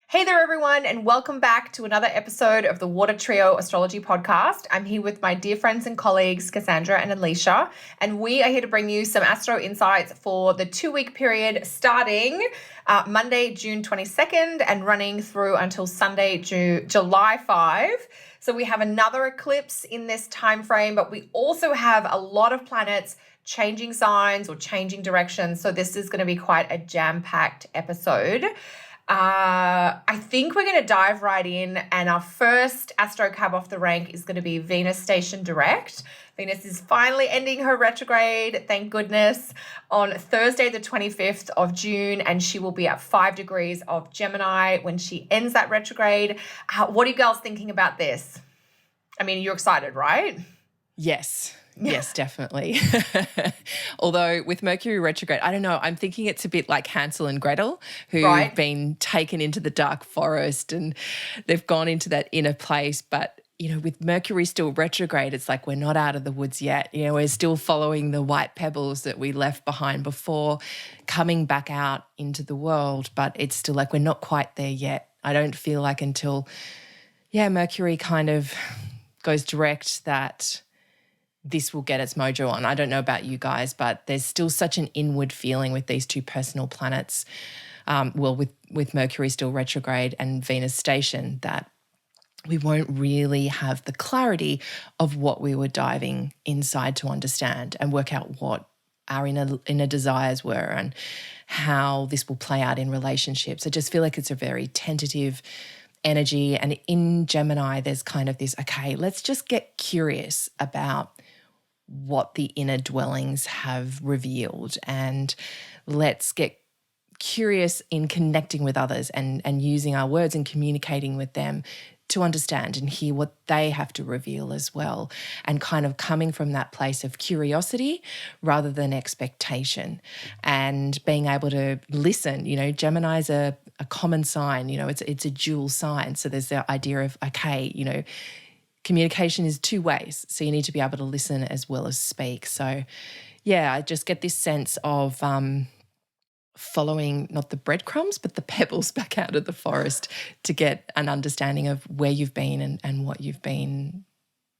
Hey there, everyone, and welcome back to another episode of the Water Trio Astrology Podcast. I'm here with my dear friends and colleagues, Cassandra and Alicia, and we are here to bring you some astro insights for the 2-week period starting Monday, June 22nd, and running through until Sunday, July 5. So we have another eclipse in this time frame, but we also have a lot of planets changing signs or changing directions. So this is going to be quite a jam-packed episode. I think we're going to dive right in, and our first astro cab off the rank is going to be Venus station direct. Venus is finally ending her retrograde, thank goodness, on Thursday the 25th of June, and she will be at 5 degrees of Gemini when she ends that retrograde. What are you girls thinking about this? I mean, you're excited, right? Yes, definitely. Although with Mercury retrograde, I don't know, I'm thinking it's a bit like Hansel and Gretel, who've been taken into the dark forest and they've gone into that inner place. But, with Mercury still retrograde, it's like we're not out of the woods yet. We're still following the white pebbles that we left behind before coming back out into the world. But it's still like we're not quite there yet. I don't feel like until, Mercury kind of goes direct that this will get its mojo on. I don't know about you guys, but there's still such an inward feeling with these two personal planets, with Mercury still retrograde and Venus station, that we won't really have the clarity of what we were diving inside to understand and work out what our inner desires were and how this will play out in relationships. I just feel like it's a very tentative energy. And in Gemini, there's kind of this, okay, let's just get curious about what the inner dwellings have revealed, and let's get curious in connecting with others and using our words and communicating with them to understand and hear what they have to reveal as well, and kind of coming from that place of curiosity rather than expectation and being able to listen. Gemini's a common sign, it's a dual sign. So there's the idea of, okay, communication is two ways. So you need to be able to listen as well as speak. So, I just get this sense of following not the breadcrumbs, but the pebbles back out of the forest to get an understanding of where you've been and what you've been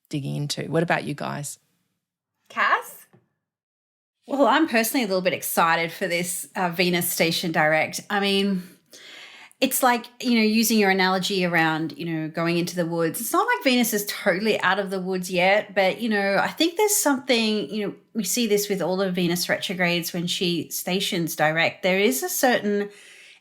digging into. What about you guys? Cass? Well, I'm personally a little bit excited for this Venus station direct. I mean, it's like, using your analogy around, going into the woods. It's not like Venus is totally out of the woods yet, but, I think there's something, we see this with all of Venus retrogrades when she stations direct. There is a certain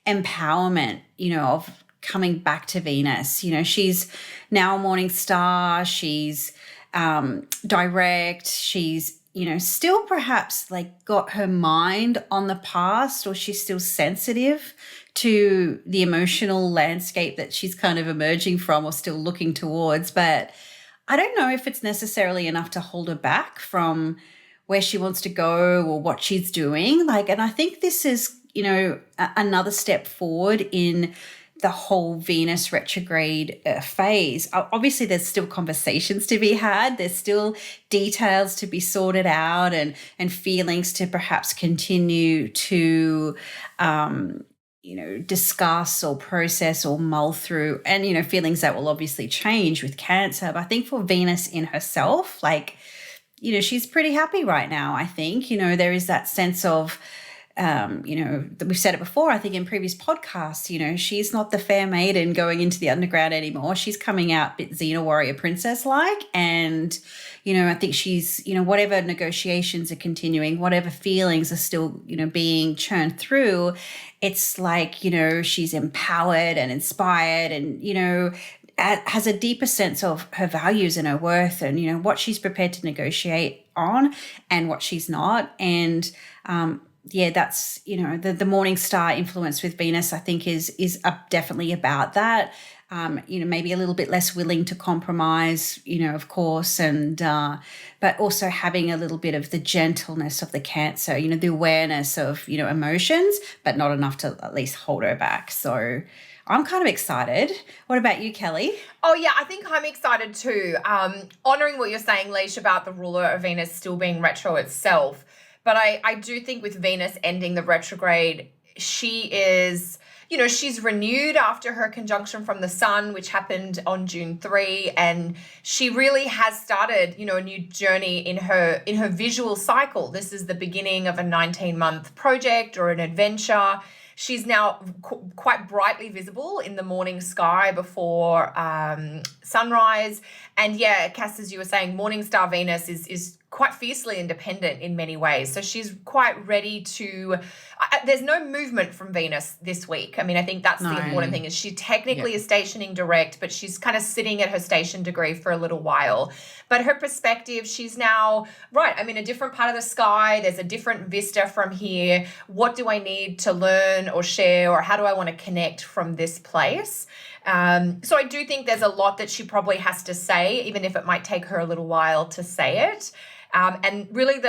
empowerment, of coming back to Venus. She's now a morning star. She's direct. She's, still perhaps like got her mind on the past, or she's still sensitive to the emotional landscape that she's kind of emerging from or still looking towards. But I don't know if it's necessarily enough to hold her back from where she wants to go or what she's doing. And I think this is, another step forward in the whole Venus retrograde phase. Obviously, there's still conversations to be had. There's still details to be sorted out and feelings to perhaps continue to discuss or process or mull through, and, feelings that will obviously change with Cancer. But I think for Venus in herself, she's pretty happy right now. I think, there is that sense of, that we've said it before, I think in previous podcasts, she's not the fair maiden going into the underground anymore. She's coming out a bit Xena warrior princess-like. And, I think she's, whatever negotiations are continuing, whatever feelings are still, being churned through, it's like, she's empowered and inspired and, has a deeper sense of her values and her worth and, what she's prepared to negotiate on and what she's not. And, that's, the morning star influence with Venus, I think is definitely about that. Maybe a little bit less willing to compromise, of course, and but also having a little bit of the gentleness of the Cancer, the awareness of, emotions, but not enough to at least hold her back. So I'm kind of excited. What about you, Kelly? Oh, yeah, I think I'm excited too. Honouring what you're saying, Leash, about the ruler of Venus still being retro itself. But I do think with Venus ending the retrograde, she is, she's renewed after her conjunction from the sun, which happened on June 3. And she really has started, a new journey in her visual cycle. This is the beginning of a 19-month project or an adventure. She's now quite brightly visible in the morning sky before sunrise. And yeah, Cass, as you were saying, morning star Venus is quite fiercely independent in many ways. So she's quite ready to, there's no movement from Venus this week. I mean, I think that's the important thing, is she technically is stationing direct, but she's kind of sitting at her station degree for a little while. But her perspective, she's now, right, I'm in a different part of the sky. There's a different vista from here. What do I need to learn or share, or how do I want to connect from this place? So I do think there's a lot that she probably has to say, even if it might take her a little while to say it. And really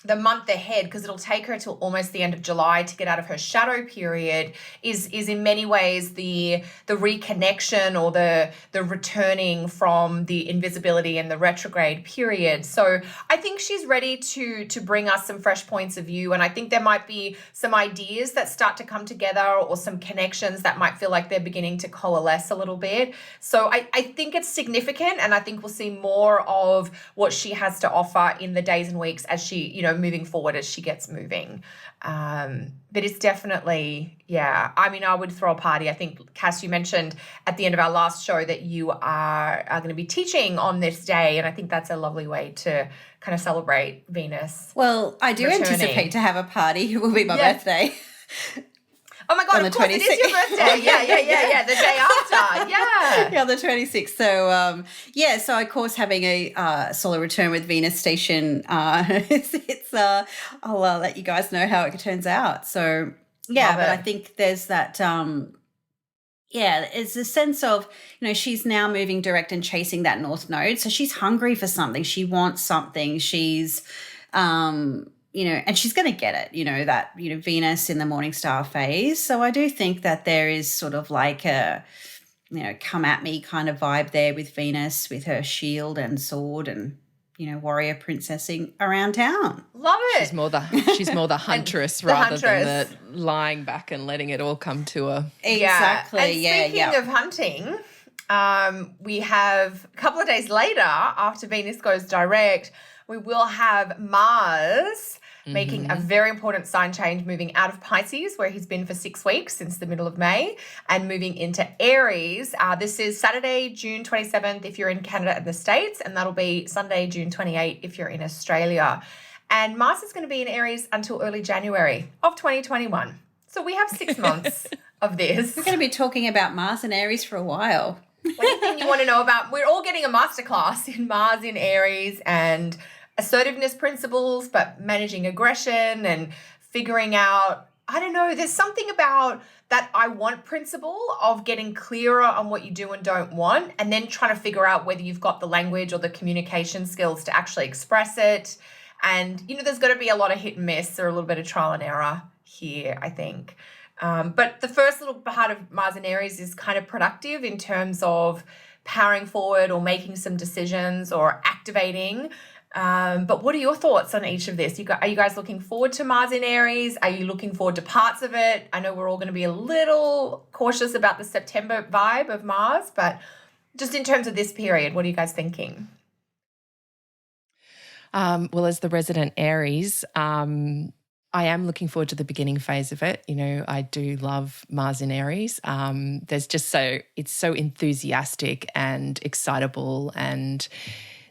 the month ahead, because it'll take her till almost the end of July to get out of her shadow period, is in many ways the reconnection or the returning from the invisibility and the retrograde period. So I think she's ready to bring us some fresh points of view, and I think there might be some ideas that start to come together, or some connections that might feel like they're beginning to coalesce a little bit. So I think it's significant, and I think we'll see more of what she has to offer in the days and weeks as she, moving forward, as she gets moving. But it's definitely, yeah, I mean, I would throw a party. I think, Cass, you mentioned at the end of our last show that you are going to be teaching on this day, and I think that's a lovely way to kind of celebrate Venus. Well, I do anticipate to have a party. It will be my birthday. Oh my God, of course, it is your birthday. Yeah, the day after. Yeah. Yeah, the 26th. So, so of course, having a solar return with Venus station, I'll let you guys know how it turns out. So, yeah, but I think there's that, it's a sense of, she's now moving direct and chasing that North Node. So she's hungry for something. She wants something. She's, and she's going to get it, that, Venus in the morning star phase. So I do think that there is sort of like a, come at me kind of vibe there with Venus, with her shield and sword and, warrior princessing around town. Love it. She's more the huntress rather than the lying back and letting it all come to her. Exactly. And speaking of hunting, we have a couple of days later, after Venus goes direct, we will have Mars making a very important sign change, moving out of Pisces, where he's been for 6 weeks since the middle of May, and moving into Aries. This is Saturday, June 27th if you're in Canada and the States, and that'll be Sunday, June 28th if you're in Australia. And Mars is going to be in Aries until early January of 2021. So we have 6 months of this. We're going to be talking about Mars and Aries for a while. Anything you want to know about? We're all getting a masterclass in Mars in Aries and assertiveness principles, but managing aggression and figuring out, I don't know, there's something about that I want principle of getting clearer on what you do and don't want, and then trying to figure out whether you've got the language or the communication skills to actually express it. And, there's got to be a lot of hit and miss, or a little bit of trial and error here, I think. But the first little part of Mars and Aries is kind of productive in terms of powering forward or making some decisions or activating. But what are your thoughts on each of this? Are you guys looking forward to Mars in Aries? Are you looking forward to parts of it? I know we're all going to be a little cautious about the September vibe of Mars, but just in terms of this period, what are you guys thinking? Well, as the resident Aries, I am looking forward to the beginning phase of it. I do love Mars in Aries. It's so enthusiastic and excitable, and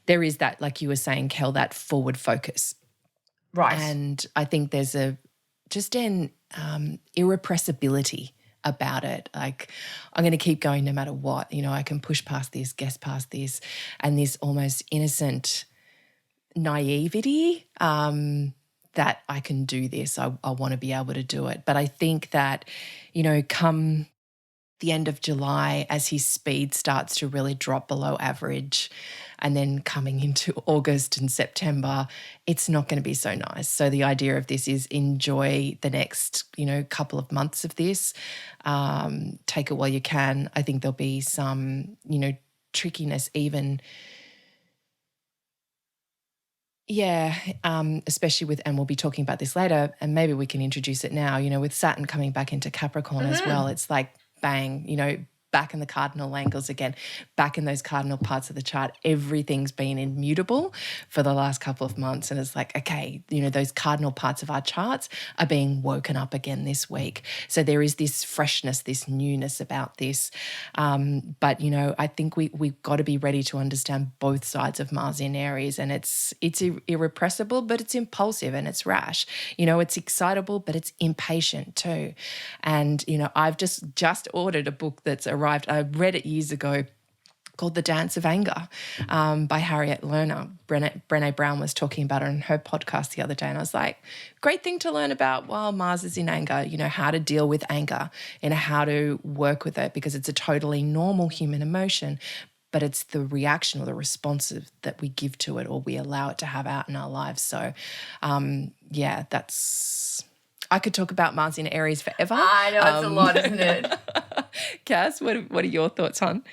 there is that, like you were saying, Kel, that forward focus. Right. And I think there's an irrepressibility about it. Like, I'm going to keep going no matter what. I can push past this, guess past this, and this almost innocent naivety that I can do this. I want to be able to do it. But I think that, come the end of July, as his speed starts to really drop below average, and then coming into August and September, it's not going to be so nice. So the idea of this is enjoy the next, couple of months of this. Take it while you can. I think there'll be some, trickiness even Yeah, especially with, and we'll be talking about this later, and maybe we can introduce it now, with Saturn coming back into Capricorn as well. It's like bang, back in the cardinal angles again, back in those cardinal parts of the chart. Everything's been immutable for the last couple of months. And it's like, okay, those cardinal parts of our charts are being woken up again this week. So there is this freshness, this newness about this. But, I think we've got to be ready to understand both sides of Mars in Aries. And it's irrepressible, but it's impulsive and it's rash. It's excitable, but it's impatient too. And, I've just ordered a book that's arrived. I read it years ago, called The Dance of Anger by Harriet Lerner. Brené Brown was talking about it on her podcast the other day, and I was like, great thing to learn about while Mars is in anger, how to deal with anger and how to work with it, because it's a totally normal human emotion, but it's the reaction or the response that we give to it or we allow it to have out in our lives. So, I could talk about Mars in Aries forever. I know, it's a lot, isn't it? Cass, what are your thoughts on?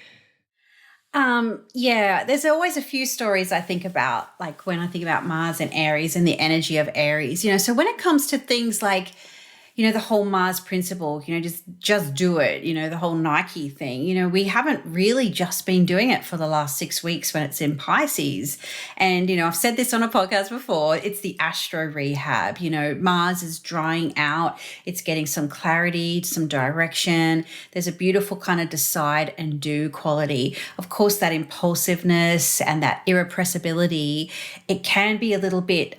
There's always a few stories I think about, like when I think about Mars and Aries and the energy of Aries, so when it comes to things like, the whole Mars principle, just do it, the whole Nike thing, we haven't really just been doing it for the last 6 weeks when it's in Pisces. And, I've said this on a podcast before, it's the astro rehab, Mars is drying out, it's getting some clarity, some direction. There's a beautiful kind of decide and do quality. Of course, that impulsiveness and that irrepressibility, it can be a little bit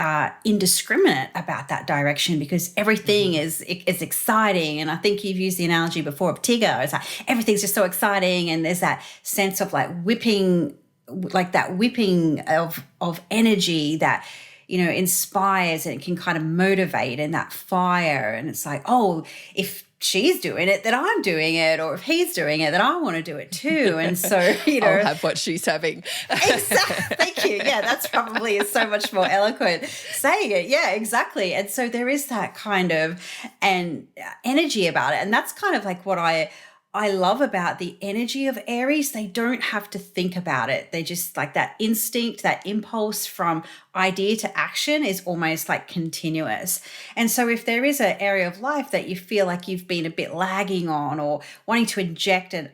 indiscriminate about that direction because everything is exciting. And I think you've used the analogy before of Tigger. It's like everything's just so exciting. And there's that sense of whipping of energy that, inspires and can kind of motivate, and that fire. And it's like, oh, if she's doing it, then I'm doing it. Or if he's doing it, then I want to do it too. And so, I'll have what she's having. Exactly. Thank you. Yeah, that's probably is so much more eloquent saying it. Yeah, exactly. And so there is that kind of energy about it. And that's kind of like what I love about the energy of Aries. They don't have to think about it. They just like that instinct, that impulse from idea to action is almost like continuous. And so if there is an area of life that you feel like you've been a bit lagging on or wanting to inject a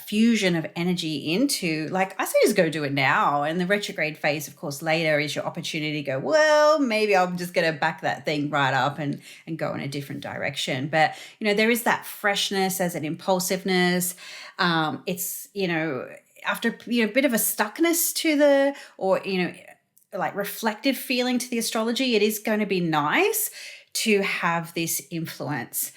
fusion of energy into, like I say, just go do it now. And the retrograde phase, of course, later is your opportunity to go, well, maybe I'm just going to back that thing right up and go in a different direction. But, there is that freshness as an impulsiveness. It's, after, a bit of a stuckness to like reflective feeling to the astrology, it is going to be nice to have this influence.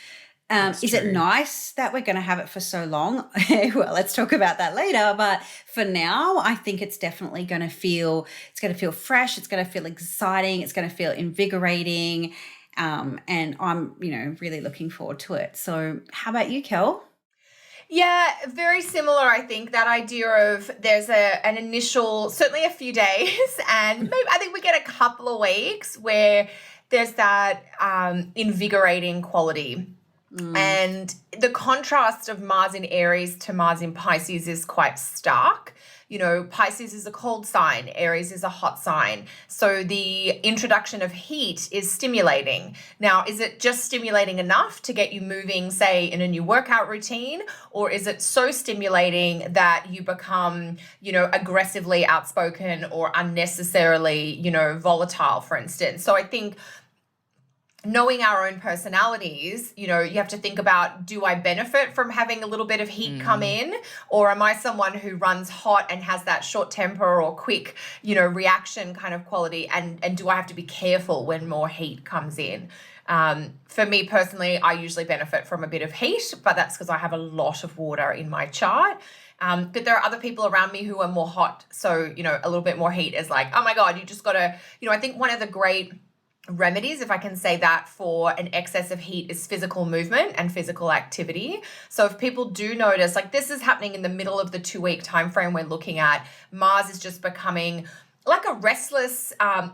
Is it nice that we're going to have it for so long? Well, let's talk about that later. But for now, I think it's definitely going to feel fresh. It's going to feel exciting. It's going to feel invigorating. And I'm, really looking forward to it. So how about you, Kel? Yeah, very similar. I think that idea of there's an initial, certainly a few days, and maybe I think we get a couple of weeks where there's that invigorating quality. And the contrast of Mars in Aries to Mars in Pisces is quite stark. Pisces is a cold sign, Aries is a hot sign. So the introduction of heat is stimulating. Now, is it just stimulating enough to get you moving, say, in a new workout routine? Or is it so stimulating that you become, aggressively outspoken or unnecessarily, volatile, for instance? So I think knowing our own personalities, you have to think about, do I benefit from having a little bit of heat come in? Or am I someone who runs hot and has that short temper or quick, reaction kind of quality? And do I have to be careful when more heat comes in? For me personally, I usually benefit from a bit of heat, but that's because I have a lot of water in my chart. But there are other people around me who are more hot. So, a little bit more heat is like, oh my God, you just got to, I think one of the great remedies, if I can say that, for an excess of heat is physical movement and physical activity. So if people do notice, like this is happening in the middle of the 2-week time frame we're looking at, Mars is just becoming like a restless, I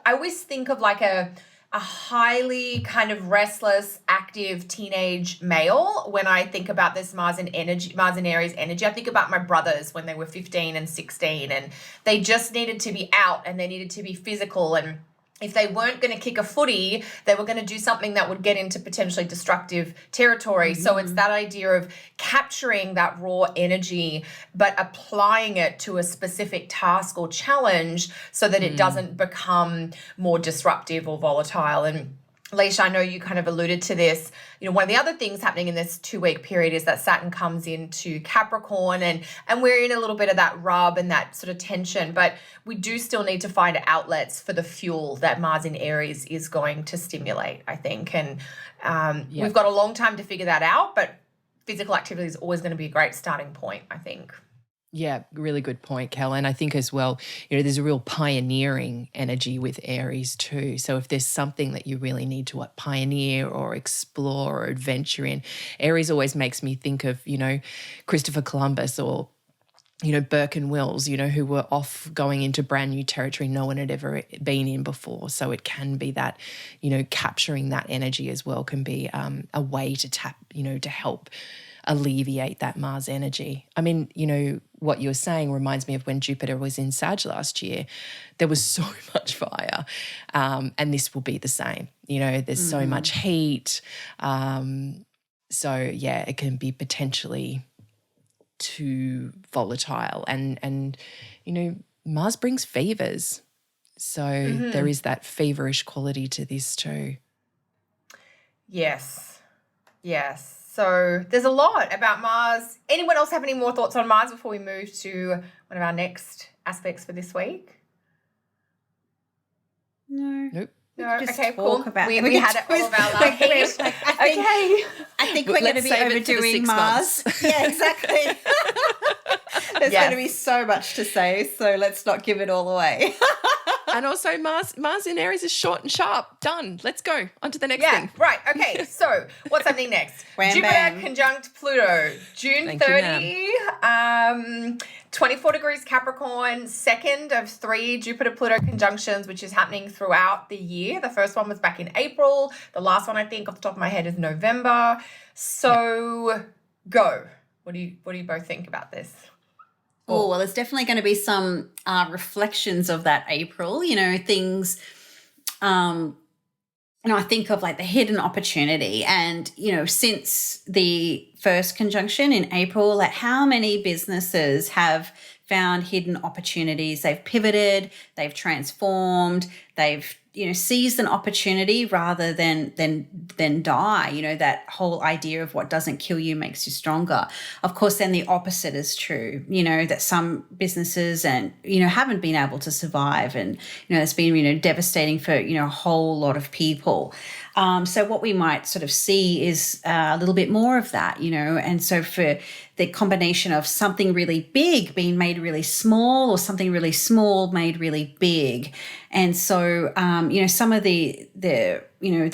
always think of like a a highly kind of restless, active teenage male. When I think about this Mars and Aries energy, I think about my brothers when they were 15 and 16, and they just needed to be out and they needed to be physical, and if they weren't going to kick a footy, they were going to do something that would get into potentially destructive territory. So it's that idea of capturing that raw energy, but applying it to a specific task or challenge so that it doesn't become more disruptive or volatile. And Leisha, I know you kind of alluded to this. One of the other things happening in this 2-week period is that Saturn comes into Capricorn, and we're in a little bit of that rub and that sort of tension, but we do still need to find outlets for the fuel that Mars in Aries is going to stimulate, I think. And we've got a long time to figure that out, but physical activity is always going to be a great starting point, I think. Yeah, really good point, Kel. And I think as well, there's a real pioneering energy with Aries too. So if there's something that you really need to pioneer or explore or adventure in, Aries always makes me think of, Christopher Columbus or, Burke and Wills, who were off going into brand new territory no one had ever been in before. So it can be that, capturing that energy as well can be a way to tap, to help alleviate that Mars energy. I mean, what you're saying reminds me of when Jupiter was in Sag last year. There was so much fire, and this will be the same. There's so much heat. So, yeah, it can be potentially too volatile. And Mars brings fevers. So there is that feverish quality to this too. Yes. So there's a lot about Mars. Anyone else have any more thoughts on Mars before we move to one of our next aspects for this week? No. Nope. No. Okay, cool. We had it all of our life. I think we're going to be overdoing Mars. Yeah, exactly. There's going to be so much to say, so let's not give it all away. And also Mars in Aries is short and sharp. Done. Let's go on to the next thing. Right. Okay. So what's happening next? Jupiter conjunct Pluto, June 30, 24 degrees Capricorn, second of 3 Jupiter-Pluto conjunctions, which is happening throughout the year. The first one was back in April. The last one, I think, off the top of my head, is November. So go. What do you both think about this? Oh, well, there's definitely going to be some reflections of that April, things, I think of like the hidden opportunity and, since the first conjunction in April, like how many businesses have found hidden opportunities. They've pivoted, they've transformed, they've, seized an opportunity rather than die. That whole idea of what doesn't kill you makes you stronger. Of course, then the opposite is true, that some businesses and, haven't been able to survive and, it's been, devastating for, a whole lot of people. So what we might sort of see is a little bit more of that, and so for the combination of something really big being made really small or something really small made really big. And so, some of the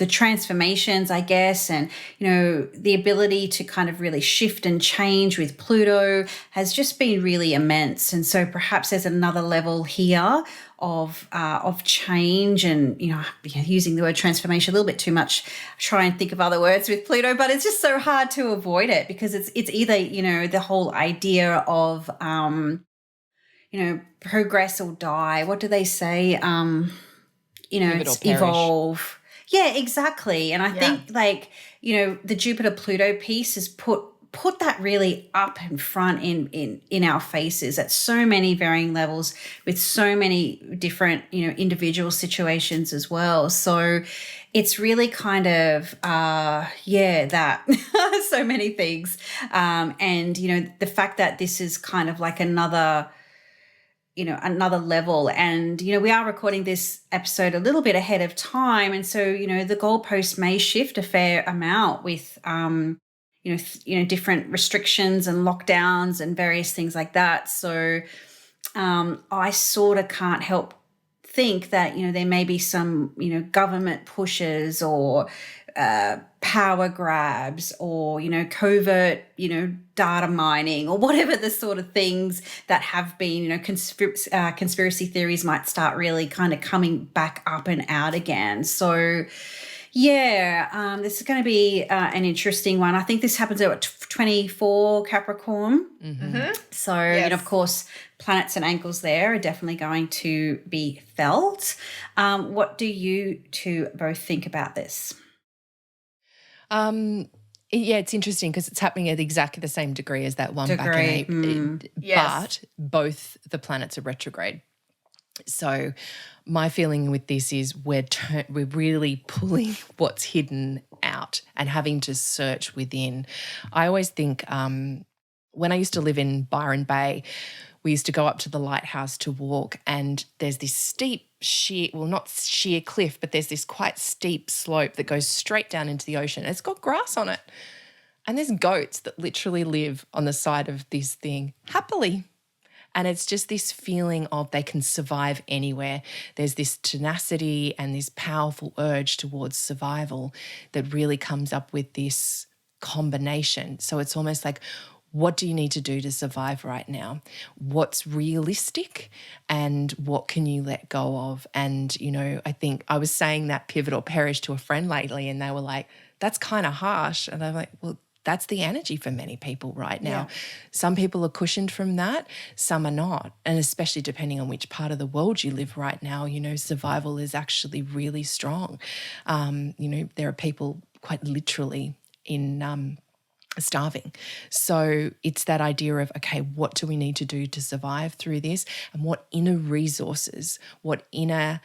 transformations, I guess, and, the ability to kind of really shift and change with Pluto has just been really immense. And so perhaps there's another level here of change and, using the word transformation a little bit too much, try and think of other words with Pluto, but it's just so hard to avoid it because it's either, the whole idea of, progress or die. What do they say? It's evolve. Yeah, exactly. And I think the Jupiter-Pluto piece has put that really up in front in our faces at so many varying levels with so many different, individual situations as well. So it's really kind of, that so many things. And, the fact that this is kind of like another level. And, we are recording this episode a little bit ahead of time. And so, the goalpost may shift a fair amount with, different restrictions and lockdowns and various things like that. So I sort of can't help think that, there may be some, government pushes or power grabs or, covert, data mining or whatever the sort of things that have been, conspiracy theories might start really kind of coming back up and out again. So, yeah, this is going to be an interesting one. I think this happens at 24 Capricorn. Mm-hmm. So, Yes. of course, planets and angles there are definitely going to be felt. What do you two both think about this? Yeah, it's interesting because it's happening at exactly the same degree as that one back in April. Yes. But both the planets are retrograde. So my feeling with this is we're really pulling what's hidden out and having to search within. I always think when I used to live in Byron Bay, we used to go up to the lighthouse to walk, and there's this steep not sheer cliff, but there's this quite steep slope that goes straight down into the ocean. It's got grass on it. And there's goats that literally live on the side of this thing happily. And it's just this feeling of they can survive anywhere. There's this tenacity and this powerful urge towards survival that really comes up with this combination. So it's almost like, what do you need to do to survive right now? What's realistic and what can you let go of? And, I think I was saying that pivot or perish to a friend lately, and they were like, that's kind of harsh. And I'm like, well, that's the energy for many people right now. Yeah. Some people are cushioned from that, some are not. And especially depending on which part of the world you live right now, survival is actually really strong. There are people quite literally in starving. So it's that idea of, okay, what do we need to do to survive through this? And what inner resources, what inner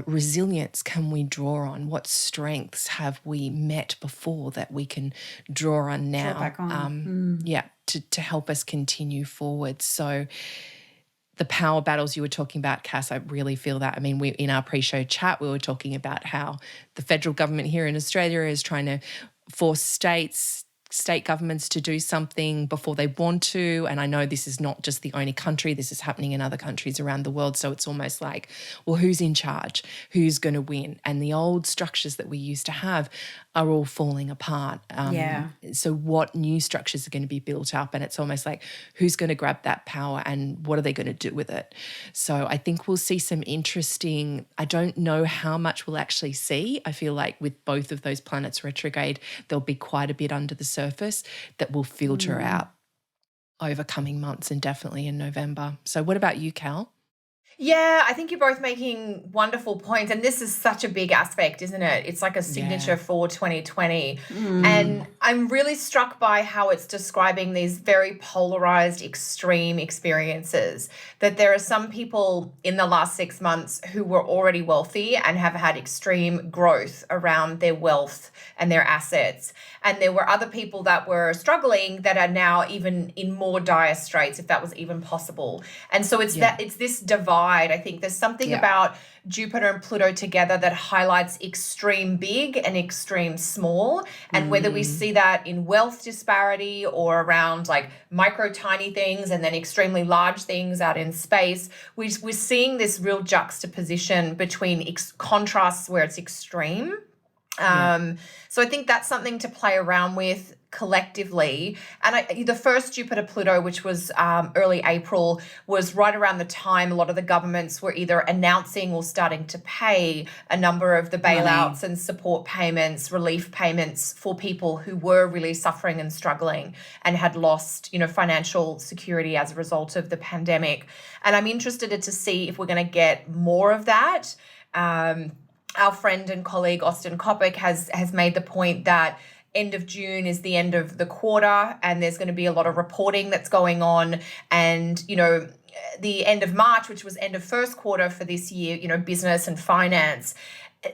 resilience can we draw on? What strengths have we met before that we can draw on now? Draw back on. To help us continue forward. So the power battles you were talking about, Cass, I really feel that. I mean, in our pre-show chat, we were talking about how the federal government here in Australia is trying to force state governments to do something before they want to. And I know this is not just the only country, this is happening in other countries around the world. So it's almost like, well, who's in charge? Who's going to win? And the old structures that we used to have are all falling apart. So what new structures are going to be built up? And it's almost like, who's going to grab that power and what are they going to do with it? So I think we'll see some interesting, I don't know how much we'll actually see. I feel like with both of those planets retrograde, there'll be quite a bit under the surface that will filter out over coming months and definitely in November. So what about you, Cal? Yeah, I think you're both making wonderful points. And this is such a big aspect, isn't it? It's like a signature for 2020. And I'm really struck by how it's describing these very polarized, extreme experiences. That there are some people in the last 6 months who were already wealthy and have had extreme growth around their wealth and their assets. And there were other people that were struggling that are now even in more dire straits, if that was even possible. And so it's it's this divide. I think there's something about Jupiter and Pluto together that highlights extreme big and extreme small. And whether we see that in wealth disparity or around like micro tiny things and then extremely large things out in space, we're seeing this real juxtaposition between contrasts where it's extreme. So I think that's something to play around with collectively. And the first Jupiter-Pluto, which was early April, was right around the time a lot of the governments were either announcing or starting to pay a number of the bailouts and support payments, relief payments for people who were really suffering and struggling and had lost, financial security as a result of the pandemic. And I'm interested to see if we're going to get more of that. Our friend and colleague Austin Kopic has made the point that end of June is the end of the quarter and there's going to be a lot of reporting that's going on. And, the end of March, which was end of first quarter for this year, business and finance,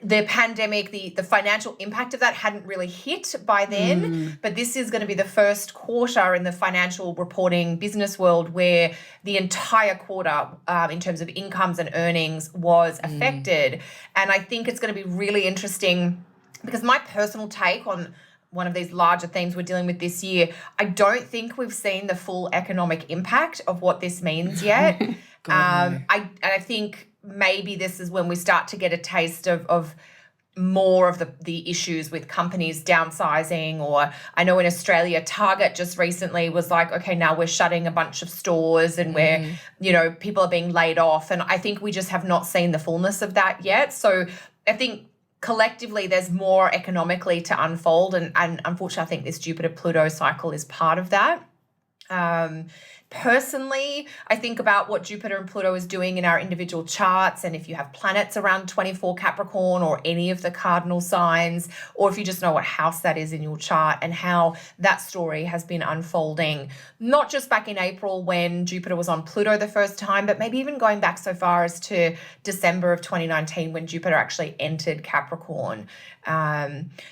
the pandemic, the financial impact of that hadn't really hit by then, but this is going to be the first quarter in the financial reporting business world where the entire quarter in terms of incomes and earnings was affected. And I think it's going to be really interesting because my personal take on one of these larger themes we're dealing with this year, I don't think we've seen the full economic impact of what this means yet. I think maybe this is when we start to get a taste of more of the issues with companies downsizing, or I know in Australia, Target just recently was like, okay, now we're shutting a bunch of stores and we're, people are being laid off. And I think we just have not seen the fullness of that yet. So I think collectively there's more economically to unfold. And unfortunately, I think this Jupiter-Pluto cycle is part of that. Personally, I think about what Jupiter and Pluto is doing in our individual charts, and if you have planets around 24 Capricorn or any of the cardinal signs, or if you just know what house that is in your chart, and how that story has been unfolding, not just back in April when Jupiter was on Pluto the first time, but maybe even going back so far as to December of 2019 when Jupiter actually entered Capricorn.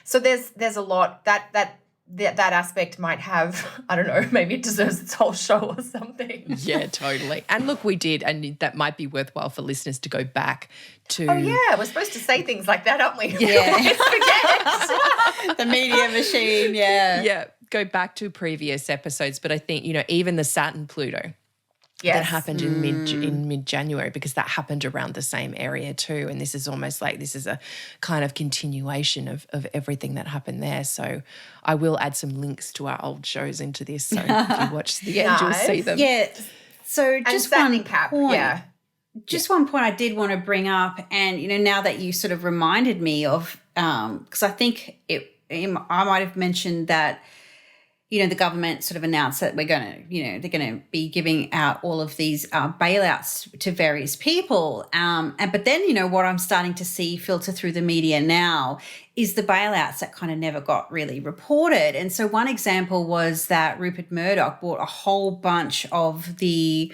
So there's a lot that aspect might have, I don't know, maybe it deserves its whole show or something. Yeah, totally. And look, we did, and that might be worthwhile for listeners to go back to. Oh, yeah, we're supposed to say things like that, aren't we? Yeah. Forget. The media machine, yeah. Yeah, go back to previous episodes. But I think, even the Saturn-Pluto, that happened in mid-January, because that happened around the same area too. And this is almost like this is a kind of continuation of everything that happened there. So I will add some links to our old shows into this. So if you watch the end, you'll see them. Yeah. So just one point. Yeah. Just one point I did want to bring up, and, now that you sort of reminded me of, because I think I might have mentioned that, the government sort of announced that they're going to be giving out all of these bailouts to various people. But then, what I'm starting to see filter through the media now is the bailouts that kind of never got really reported. And so one example was that Rupert Murdoch bought a whole bunch of the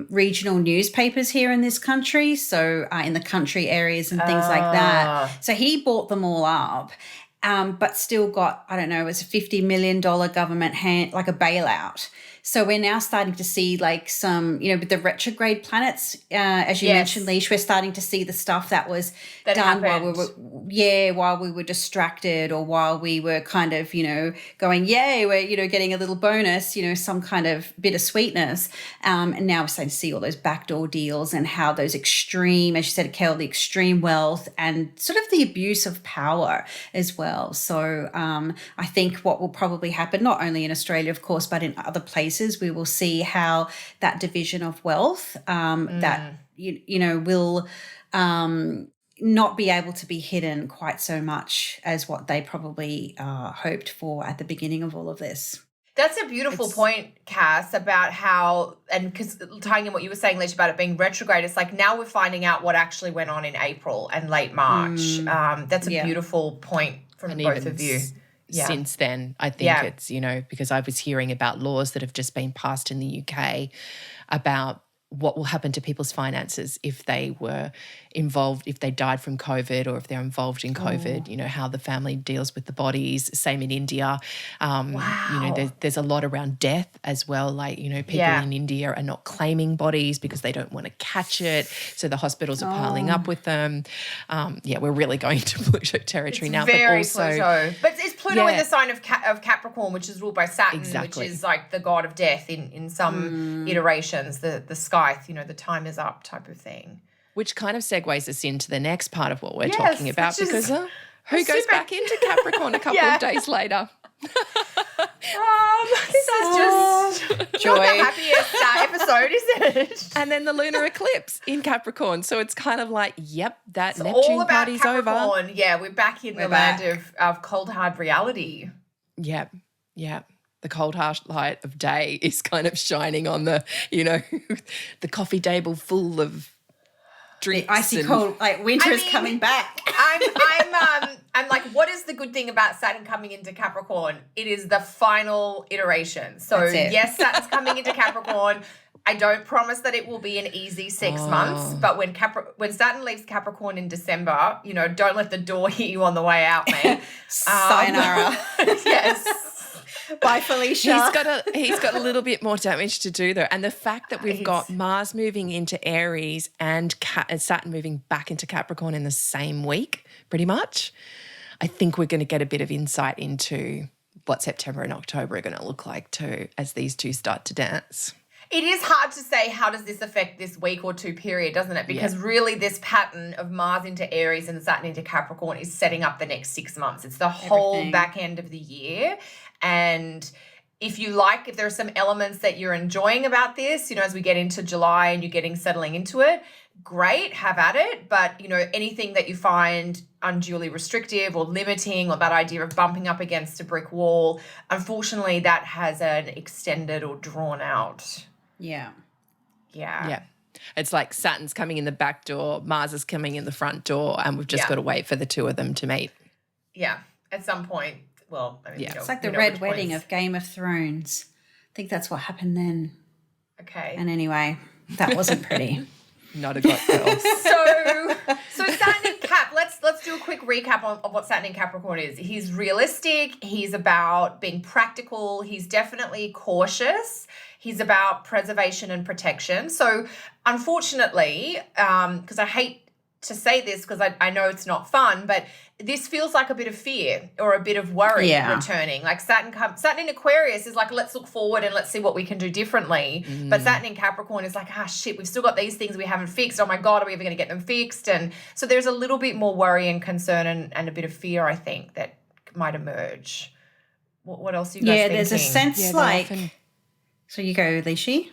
regional newspapers here in this country, so in the country areas and things like that. So he bought them all up. But still got, I don't know, it was a $50 million government like a bailout. So we're now starting to see like some, with the retrograde planets, as you mentioned, Leash, we're starting to see the stuff that was done while we were distracted, or while we were kind of, going, yay, we're, getting a little bonus, some kind of bittersweetness. And now we're starting to see all those backdoor deals and how those extreme, as you said, Kel, the extreme wealth and sort of the abuse of power as well. So I think what will probably happen, not only in Australia, of course, but in other places, we will see how that division of wealth that will not be able to be hidden quite so much as what they probably hoped for at the beginning of all of this. That's a beautiful point, Cass, about how, and because tying in what you were saying, Leash, about it being retrograde, it's like now we're finding out what actually went on in April and late March. That's a beautiful point from both of you. Since then, I think it's, because I was hearing about laws that have just been passed in the UK about what will happen to people's finances if they were involved, if they died from COVID, or if they're involved in COVID, how the family deals with the bodies. Same in India. There's a lot around death as well. Like, people in India are not claiming bodies because they don't want to catch it. So the hospitals are piling up with them. We're really going to Pluto territory now. Very but also, Pluto. But is Pluto in the sign of Capricorn, which is ruled by Saturn, which is like the god of death in some iterations, the scythe, the time is up type of thing. Which kind of segues us into the next part of what we're talking about, because who goes back into Capricorn a couple of days later? This is just joy. Not the happiest episode, is it? And then the lunar eclipse in Capricorn. So it's kind of like, that Neptune party's Capricorn. over. Yeah, we're back in the land of cold, hard reality. Yeah. The cold, harsh light of day is kind of shining on the, the coffee table full of drinks. The icy cold, like winter is coming back. I'm like, what is the good thing about Saturn coming into Capricorn? It is the final iteration. So yes, Saturn's coming into Capricorn. I don't promise that it will be an easy 6 months, but when Saturn leaves Capricorn in December, don't let the door hit you on the way out, mate. Sayonara. Yes. Bye, Felicia. He's got a little bit more damage to do though, and the fact that we've got Mars moving into Aries and Saturn moving back into Capricorn in the same week, pretty much, I think we're going to get a bit of insight into what September and October are going to look like too, as these two start to dance. It is hard to say how does this affect this week or two period, doesn't it? Because really this pattern of Mars into Aries and Saturn into Capricorn is setting up the next 6 months. It's the whole back end of the year. And if there are some elements that you're enjoying about this, as we get into July and you're settling into it, great, have at it. But, anything that you find unduly restrictive or limiting, or that idea of bumping up against a brick wall, unfortunately that has an extended or drawn out. Yeah. It's like Saturn's coming in the back door, Mars is coming in the front door, and we've just got to wait for the two of them to meet. Yeah, at some point. Well, it's like the red wedding of Game of Thrones. I think that's what happened then. Okay. And anyway, that wasn't pretty. Not a good girl. So Saturn in Cap, let's do a quick recap of what Saturn in Capricorn is. He's realistic. He's about being practical. He's definitely cautious. He's about preservation and protection. So unfortunately, because I hate to say this because I know it's not fun, but this feels like a bit of fear or a bit of worry returning. Like Saturn in Aquarius is like, let's look forward and let's see what we can do differently. But Saturn in Capricorn is like, shit, we've still got these things we haven't fixed. Oh my God, are we ever going to get them fixed? And so there's a little bit more worry and concern and a bit of fear, I think, that might emerge. What else are you guys thinking? There's a sense So you go, Lishi.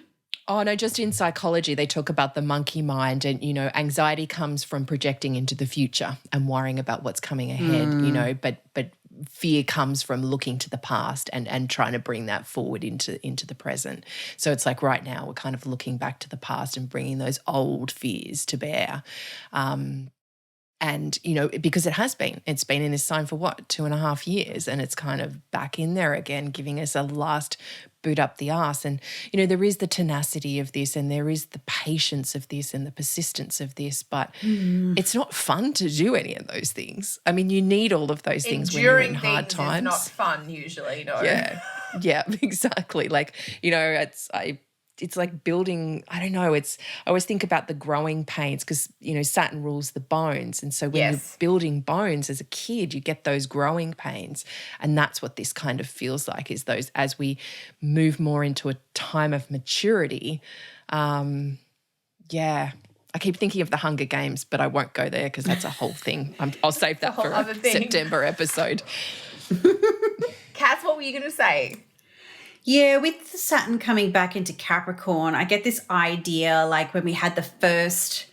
Oh, no, just in psychology, they talk about the monkey mind and, anxiety comes from projecting into the future and worrying about what's coming ahead, but fear comes from looking to the past and trying to bring that forward into the present. So it's like right now we're kind of looking back to the past and bringing those old fears to bear. And, because it's been in this sign for 2.5 years, and it's kind of back in there again, giving us a last boot up the arse. And, there is the tenacity of this and there is the patience of this and the persistence of this, but it's not fun to do any of those things. I mean, you need all of those things when you're in hard times. It's not fun usually, no. Yeah, exactly. Like, it's like building, I don't know, I always think about the growing pains because, Saturn rules the bones. And so when you're building bones as a kid, you get those growing pains. And that's what this kind of feels like, is those, as we move more into a time of maturity. I keep thinking of the Hunger Games, but I won't go there because that's a whole thing. I'll save that for a September episode. Cass, what were you going to say? Yeah, with the Saturn coming back into Capricorn, I get this idea like when we had the first,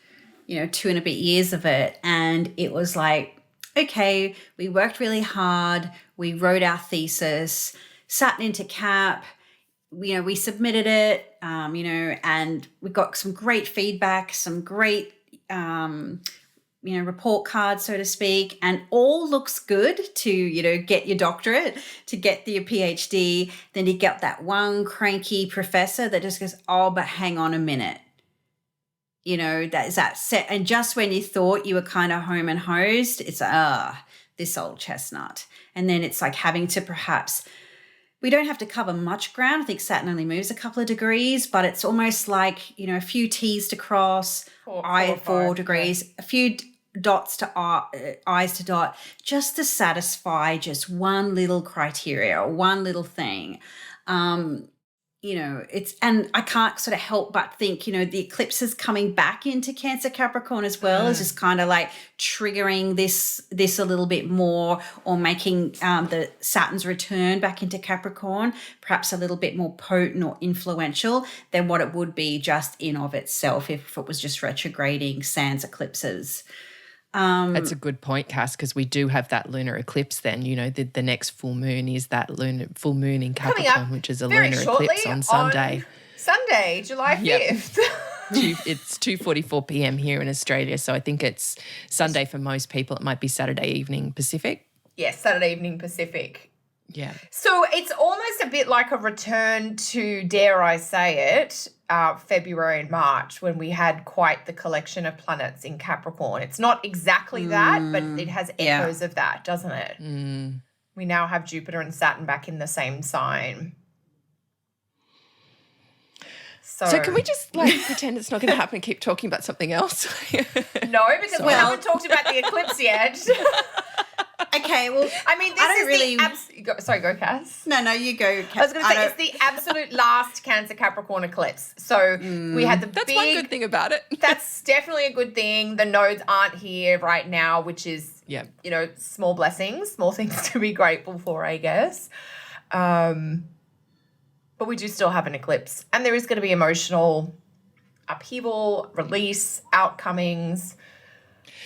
2 and a bit years of it, and it was like, okay, we worked really hard, we wrote our thesis, Saturn into Cap, we submitted it, and we got some great feedback, some great, report cards, so to speak, and all looks good to, get your doctorate, to get your PhD. Then you get that one cranky professor that just goes, oh, but hang on a minute. That is that set. And just when you thought you were kind of home and hosed, it's, this old chestnut. And then it's like having to we don't have to cover much ground. I think Saturn only moves a couple of degrees, but it's almost like, a few T's to cross, 4 degrees, a few dots to I's to dot, just to satisfy just one little criteria, one little thing. And I can't sort of help but think, the eclipse is coming back into Cancer Capricorn as well, is just kind of like triggering this a little bit more, or making the Saturn's return back into Capricorn perhaps a little bit more potent or influential than what it would be just in of itself if it was just retrograding sans eclipses. That's a good point, Cass, because we do have that lunar eclipse then. The next full moon is that full moon in Capricorn, which is a lunar eclipse on Sunday. Sunday, July 5th. It's 2:44 p.m. here in Australia, so I think it's Sunday for most people. It might be Saturday evening Pacific. Yes, Saturday evening Pacific. Yeah. So it's almost a bit like a return to, dare I say it, February and March, when we had quite the collection of planets in Capricorn. It's not exactly that, but it has echoes of that, doesn't it? We now have Jupiter and Saturn back in the same sign. So can we just pretend it's not going to happen and keep talking about something else? No, because we haven't talked about the eclipse yet. Okay, well, I mean, sorry, go Cass. No, you go, Cass. I was going to say, it's the absolute last Cancer Capricorn eclipse. So we had That's one good thing about it. That's definitely a good thing. The nodes aren't here right now, which is, small blessings, small things to be grateful for, I guess. But we do still have an eclipse. And there is going to be emotional upheaval, release, outcomings.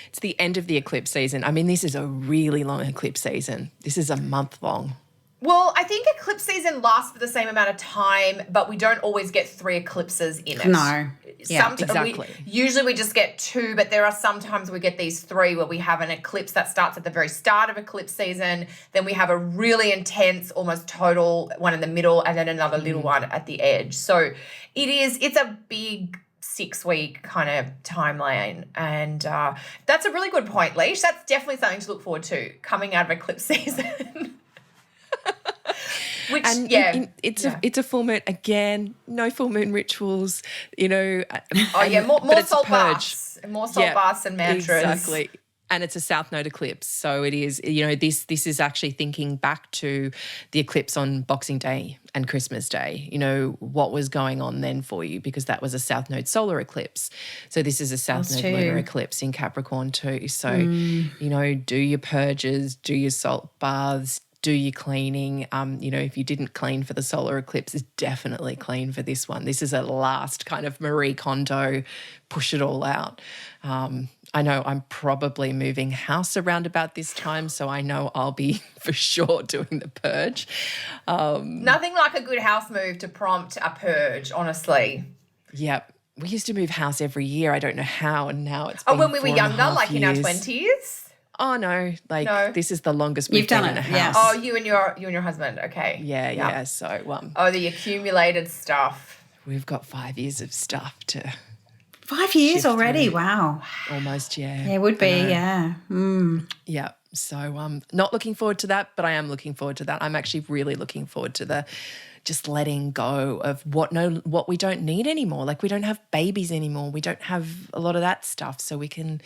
It's the end of the eclipse season. I mean, this is a really long eclipse season. This is a month long. Well, I think eclipse season lasts for the same amount of time, but we don't always get 3 eclipses in it. No. Yeah, exactly. Usually we just get 2, but there are sometimes we get these 3 where we have an eclipse that starts at the very start of eclipse season. Then we have a really intense, almost total one in the middle, and then another little one at the edge. So it's a big 6-week kind of timeline. And that's a really good point, Leash. That's definitely something to look forward to coming out of eclipse season. Which, it's a full moon. Again, no full moon rituals, more salt baths. More salt baths and mantras. Exactly. And it's a south node eclipse. So it is, this is actually thinking back to the eclipse on Boxing Day and Christmas Day, what was going on then for you, because that was a south node solar eclipse. So this is a south node lunar eclipse in Capricorn too. So, do your purges, do your salt baths, do your cleaning. If you didn't clean for the solar eclipse, definitely clean for this one. This is a last kind of Marie Kondo, push it all out. I know I'm probably moving house around about this time, so I know I'll be for sure doing the purge. Nothing like a good house move to prompt a purge, honestly. Yep. We used to move house every year. I don't know how, and now it's been when we were younger, like years. in our 20s? Oh no, this is the longest we've been in a house. Yeah. Oh, you and your husband, okay. Yeah. So the accumulated stuff. We've got 5 years of stuff to 5 years already. Through. Wow. Almost, yeah. Yeah, it would be, yeah. Yeah. So not looking forward to that, but I am looking forward to that. I'm actually really looking forward to the just letting go of what we don't need anymore. Like we don't have babies anymore. We don't have a lot of that stuff, so we can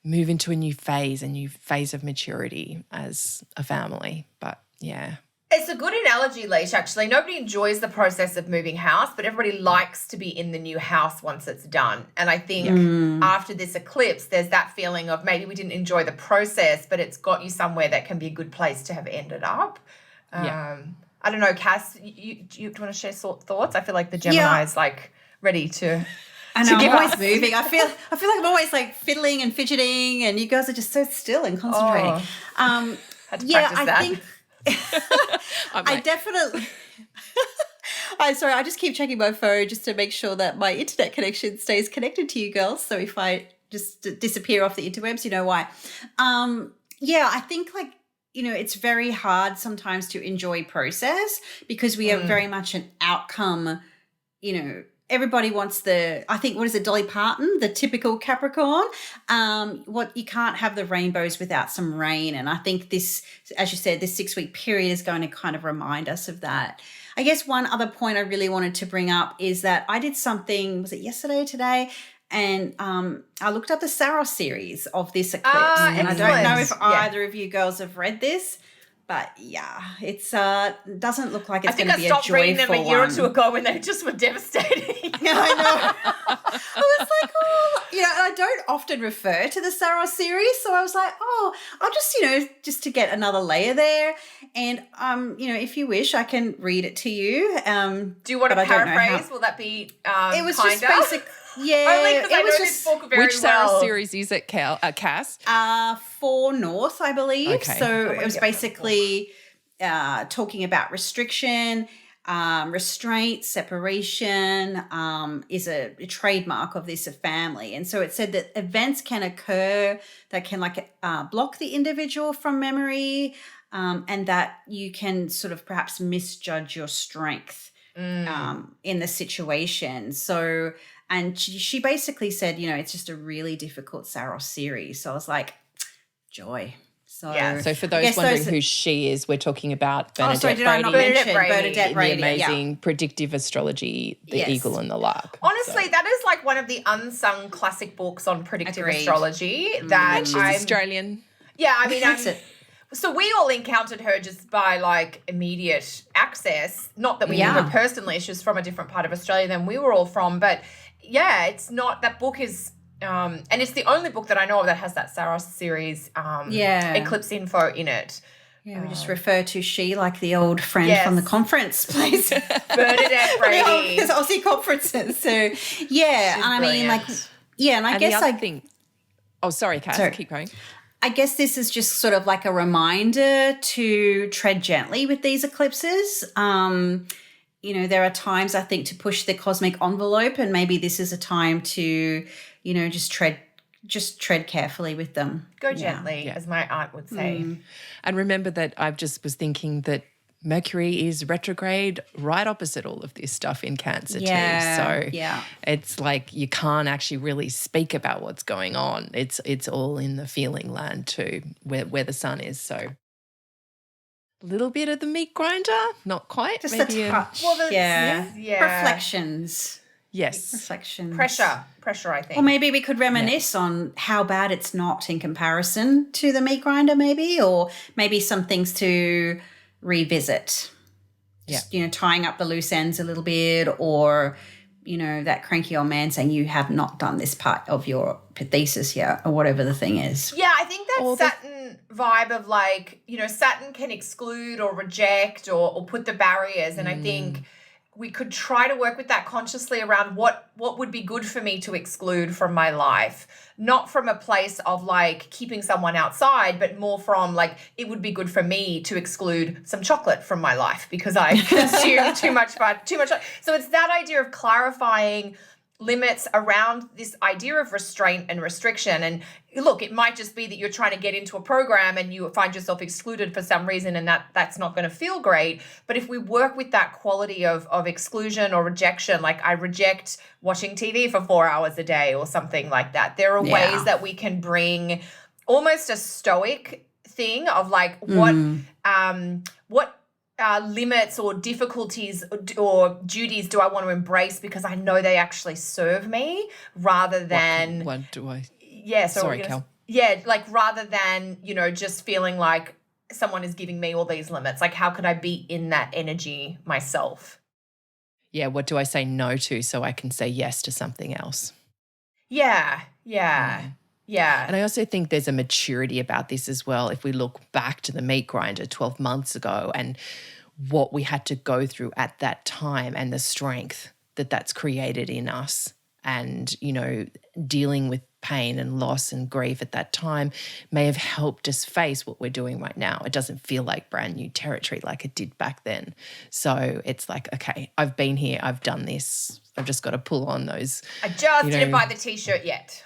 move into a new phase of maturity as a family. But yeah. It's a good analogy, Leash, actually. Nobody enjoys the process of moving house, but everybody likes to be in the new house once it's done. And I think after this eclipse, there's that feeling of maybe we didn't enjoy the process, but it's got you somewhere that can be a good place to have ended up. I don't know, Cass, do you want to share thoughts? I feel like the Gemini is like ready to... I know, I'm always moving. I feel like I'm always like fiddling and fidgeting, and you guys are just so still and concentrating. I think I definitely I'm sorry, I just keep checking my phone just to make sure that my internet connection stays connected to you girls. So if I just disappear off the interwebs, you know why. I think it's very hard sometimes to enjoy process because we are very much an outcome, everybody wants Dolly Parton, the typical Capricorn. You can't have the rainbows without some rain. And I think this, as you said, this 6-week period is going to kind of remind us of that. I guess one other point I really wanted to bring up is that I did something, was it yesterday, today? And I looked up the Saros series of this eclipse. And excellent. I don't know if either of you girls have read this. But yeah, it's doesn't look like it's going to be a joyful one. I think I stopped reading them a year or two ago when they just were devastating. Yeah, I know. I was like, and I don't often refer to the Saros series, so I was like, I'll just, just to get another layer there. And if you wish, I can read it to you. Do you want to paraphrase? Will that be it was kinder? Just basic. Yeah, only because I know this book very Which Saros series is it, Cass? 4 North, I believe. Okay. So it was basically talking about restriction, restraint, separation is a trademark of this family. And so it said that events can occur that can block the individual from memory and that you can sort of perhaps misjudge your strength in the situation. So... And she basically said, it's just a really difficult Saros series. So I was like, joy. So for those wondering who she is, we're talking about Bernadette Brady. I not mention Bernadette Brady? The amazing predictive astrology, The Eagle and the Lark. Honestly, that is like one of the unsung classic books on predictive astrology. And she's Australian. Yeah, I mean, So we all encountered her just by like immediate access. Not that we knew her personally. She was from a different part of Australia than we were all from. But yeah, it's not, that book is, and it's the only book that I know of that has that Saros series eclipse info in it. Yeah, we just refer to she like the old friend from the conference place. Bernadette Brady. Because Aussie conferences. So, yeah, She's I mean, brilliant. like, yeah, and I guess the other thing. Oh, sorry, Cass, keep going. I guess this is just sort of like a reminder to tread gently with these eclipses. You know, there are times, I think, to push the cosmic envelope, and maybe this is a time to, you know, just tread carefully with them. Go gently, as my aunt would say. And remember that I just was thinking that Mercury is retrograde right opposite all of this stuff in Cancer too. So it's like you can't actually really speak about what's going on. It's all in the feeling land too, where the sun is. So a little bit of the meat grinder, not quite. Just maybe a touch. Reflections. Yes. Reflections. Pressure, I think. Or maybe we could reminisce on how bad it's not in comparison to the meat grinder maybe, or maybe some things to revisit. Just, you know, tying up the loose ends a little bit, or, you know, that cranky old man saying you have not done this part of your thesis yet, or whatever the thing is. Yeah, I think that Saturn vibe of like, you know, Saturn can exclude or reject or put the barriers, and I think we could try to work with that consciously around what would be good for me to exclude from my life, not from a place of like keeping someone outside, but more from like, it would be good for me to exclude some chocolate from my life because I consume too much. So it's that idea of clarifying limits around this idea of restraint and restriction. And look, it might just be that you're trying to get into a program and you find yourself excluded for some reason, and that's not going to feel great. But if we work with that quality of exclusion or rejection, like I reject watching TV for 4 hours a day or something like that, there are ways that we can bring almost a stoic thing of like what limits or difficulties or duties do I want to embrace because I know they actually serve me, rather than what do I? Yeah, so sorry, Cal. Yeah, like rather than, you know, just feeling like someone is giving me all these limits. Like, how could I be in that energy myself? Yeah, what do I say no to so I can say yes to something else? Yeah. And I also think there's a maturity about this as well. If we look back to the meat grinder 12 months ago and what we had to go through at that time and the strength that that's created in us, and, you know, dealing with pain and loss and grief at that time may have helped us face what we're doing right now. It doesn't feel like brand new territory like it did back then. So it's like, okay, I've been here, I've done this. I've just got to pull on those. I just didn't buy the T-shirt yet.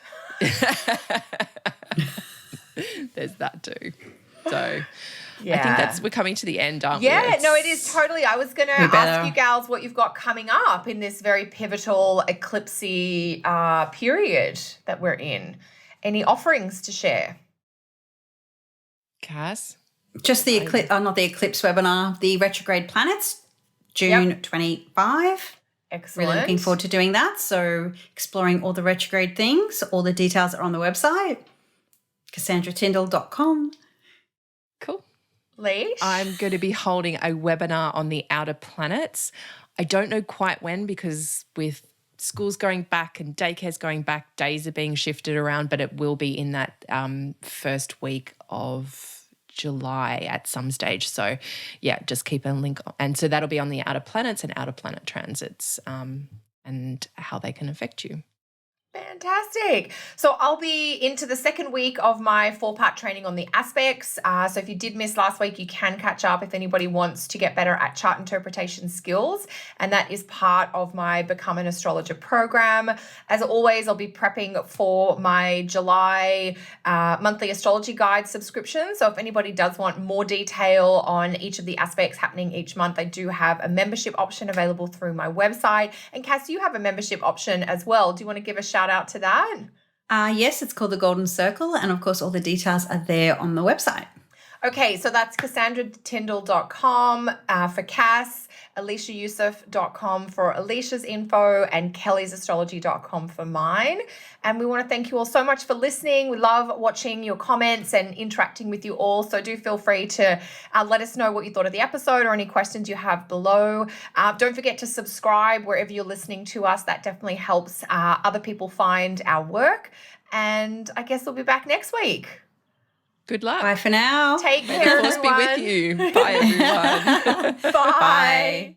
There's that too. So I think we're coming to the end, aren't we? Yeah, no, it is totally. I was going to ask you gals what you've got coming up in this very pivotal eclipsey period that we're in. Any offerings to share? Cass? Just the eclipse, not the eclipse webinar, the retrograde planets, June 25. Excellent. Really looking forward to doing that. So exploring all the retrograde things. All the details are on the website, CassandraTyndall.com. Cool. Leash? I'm going to be holding a webinar on the outer planets. I don't know quite when, because with schools going back and daycares going back, days are being shifted around, but it will be in that first week of July at some stage. So, yeah, just keep a link. And so that'll be on the outer planets and outer planet transits and how they can affect you. Fantastic. So I'll be into the second week of my 4-part training on the aspects. So if you did miss last week, you can catch up if anybody wants to get better at chart interpretation skills. And that is part of my Become an Astrologer program. As always, I'll be prepping for my July monthly astrology guide subscription. So if anybody does want more detail on each of the aspects happening each month, I do have a membership option available through my website. And Cass, you have a membership option as well. Do you want to give a shout out to that? Yes, it's called the Golden Circle, and of course all the details are there on the website. Okay, so that's CassandraTyndall.com for Cass. aliciayusuf.com for Alicia's info, and kellysastrology.com for mine. And we want to thank you all so much for listening. We love watching your comments and interacting with you all. So do feel free to let us know what you thought of the episode or any questions you have below. Don't forget to subscribe wherever you're listening to us. That definitely helps other people find our work. And I guess we'll be back next week. Good luck. Bye for now. Take care, May the force be with you. Bye, everyone. Bye.